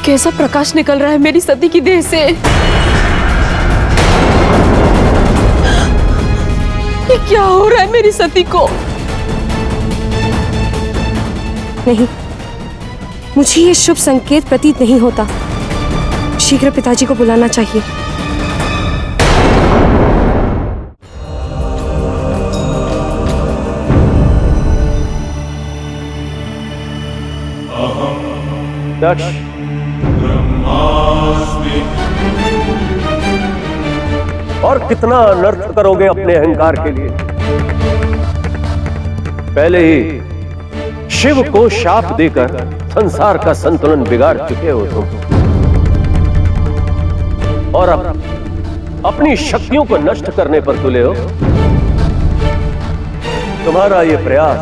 कैसा प्रकाश निकल रहा है मेरी सती की देह से। ये क्या हो रहा है मेरी सती को? नहीं, मुझे ये शुभ संकेत प्रतीत नहीं होता। शीघ्र पिताजी को बुलाना चाहिए। दक्ष, और कितना अनर्थ करोगे अपने अहंकार के लिए? पहले ही शिव को शाप देकर संसार का संतुलन बिगाड़ चुके हो तुम, और अब अपनी शक्तियों को नष्ट करने पर तुले हो। तुम्हारा ये प्रयास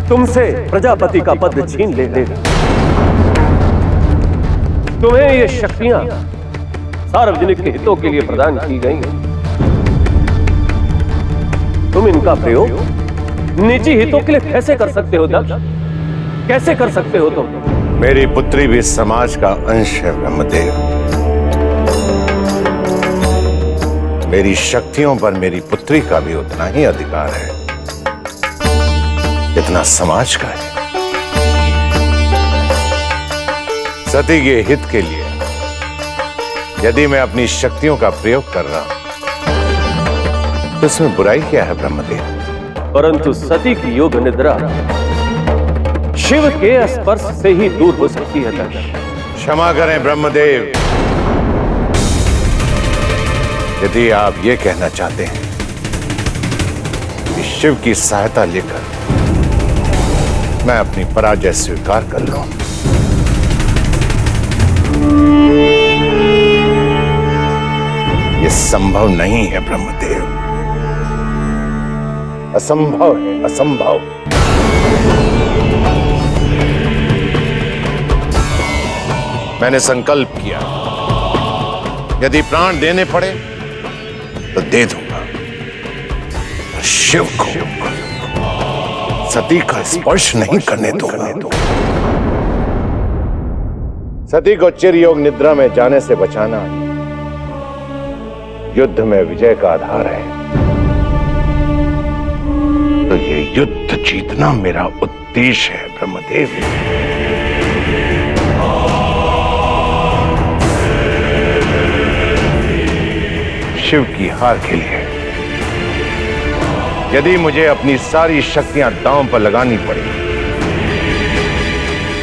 तुमसे प्रजापति का पद छीन लेगा। तुम्हें ये शक्तियां सार्वजनिक हितों के लिए प्रदान की गई हैं। तुम इनका प्रयोग निजी हितों के लिए कैसे कर सकते हो दक्ष? कैसे कर सकते हो तुम? मेरी पुत्री भी समाज का अंश है ब्रह्मदेव। मेरी शक्तियों पर मेरी पुत्री का भी उतना ही अधिकार है जितना समाज का है। सती के हित के लिए यदि मैं अपनी शक्तियों का प्रयोग कर रहा हूं तो इसमें बुराई क्या है ब्रह्मदेव? परंतु सती की योग निद्रा शिव के स्पर्श से ही दूर हो सकती है दक्ष। क्षमा करें ब्रह्मदेव, यदि आप ये कहना चाहते हैं कि शिव की सहायता लेकर मैं अपनी पराजय स्वीकार कर लूं, ये संभव नहीं है ब्रह्मदेव। असंभव है, असंभव। मैंने संकल्प किया, यदि प्राण देने पड़े तो दे दूंगा, पर शिव को सती का स्पर्श नहीं करने दूंगा। सती को चिरयोग निद्रा में जाने से बचाना युद्ध में विजय का आधार है, तो ये युद्ध जीतना मेरा उद्देश्य है ब्रह्मदेव। शिव की हार के लिए यदि मुझे अपनी सारी शक्तियां दांव पर लगानी पड़ी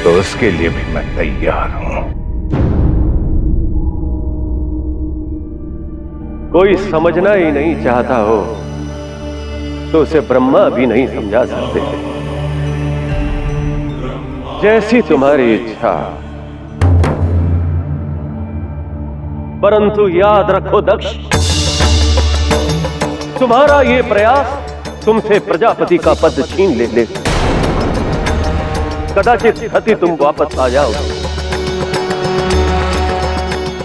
तो उसके लिए भी मैं तैयार हूं। कोई समझना ही नहीं चाहता हो तो उसे ब्रह्मा भी नहीं समझा सकते। जैसी तुम्हारी इच्छा, परंतु याद रखो दक्ष, तुम्हारा ये प्रयास तुमसे प्रजापति का पद छीन ले। कदाचित सती तुम वापस आ जाओ,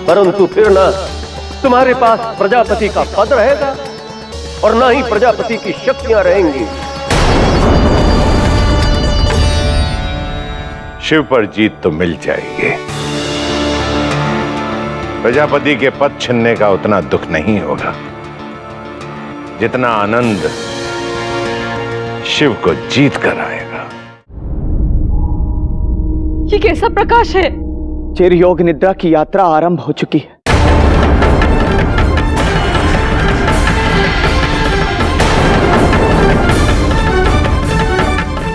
परंतु फिर ना तुम्हारे पास प्रजापति का पद रहेगा और ना ही प्रजापति की शक्तियां रहेंगी। शिव पर जीत तो मिल जाएगी, प्रजापति के पद छिनने का उतना दुख नहीं होगा जितना आनंद शिव को जीत कर आएगा। ये कैसा प्रकाश है? चिरयोग निद्रा की यात्रा आरंभ हो चुकी है।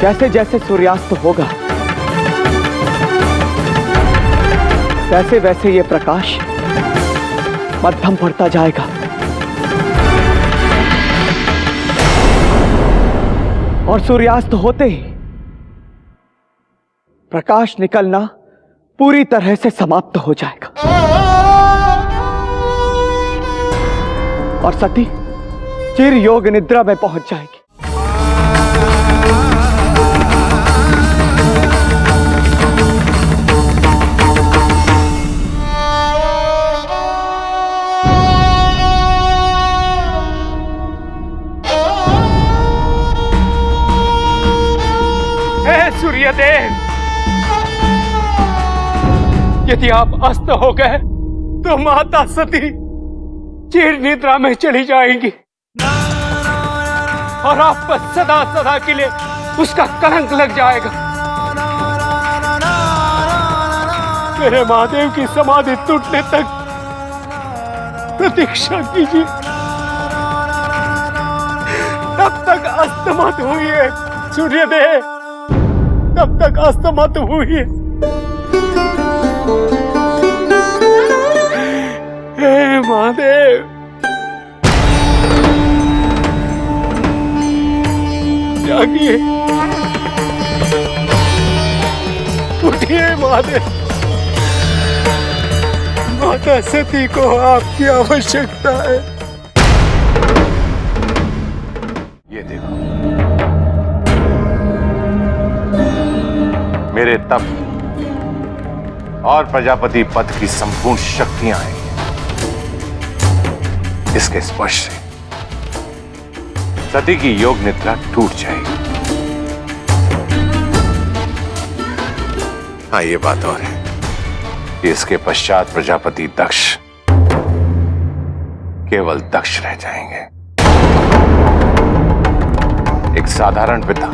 जैसे जैसे सूर्यास्त होगा वैसे वैसे ये प्रकाश मध्यम पड़ता जाएगा और सूर्यास्त होते ही प्रकाश निकलना पूरी तरह से समाप्त हो जाएगा और सती चिर योग निद्रा में पहुंच जाएगी। सूर्यदेव, यदि आप अस्त हो गए तो माता सती चिर निद्रा में चली जाएंगी और आप पर सदा सदा के लिए उसका कलंक लग जाएगा। मेरे महादेव की समाधि टूटने तक प्रतीक्षा कीजिए, तब तक अस्त मत हुई सूर्यदेव, तब तक अस्त मत हुई। हे महादेव, जागिए, उठिए महादेव, माता सती को आपकी आवश्यकता है। ये देखो, मेरे तप और प्रजापति पद की संपूर्ण शक्तियां हैं। इसके स्पर्श से सती की योग निद्रा टूट जाएगी। हाँ, ये बात और है कि इसके पश्चात प्रजापति दक्ष केवल दक्ष रह जाएंगे, एक साधारण पिता।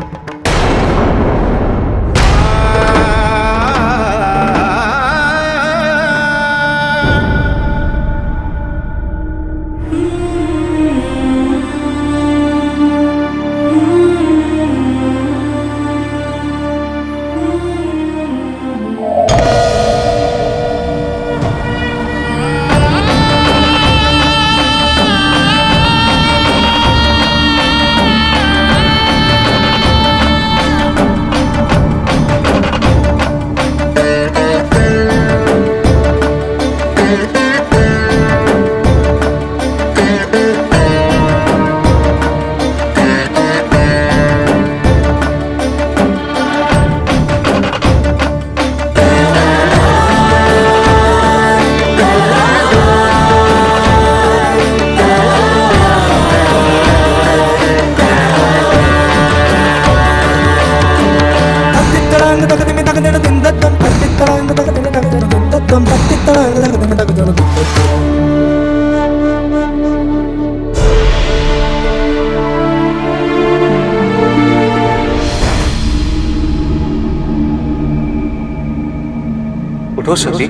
उठो सती।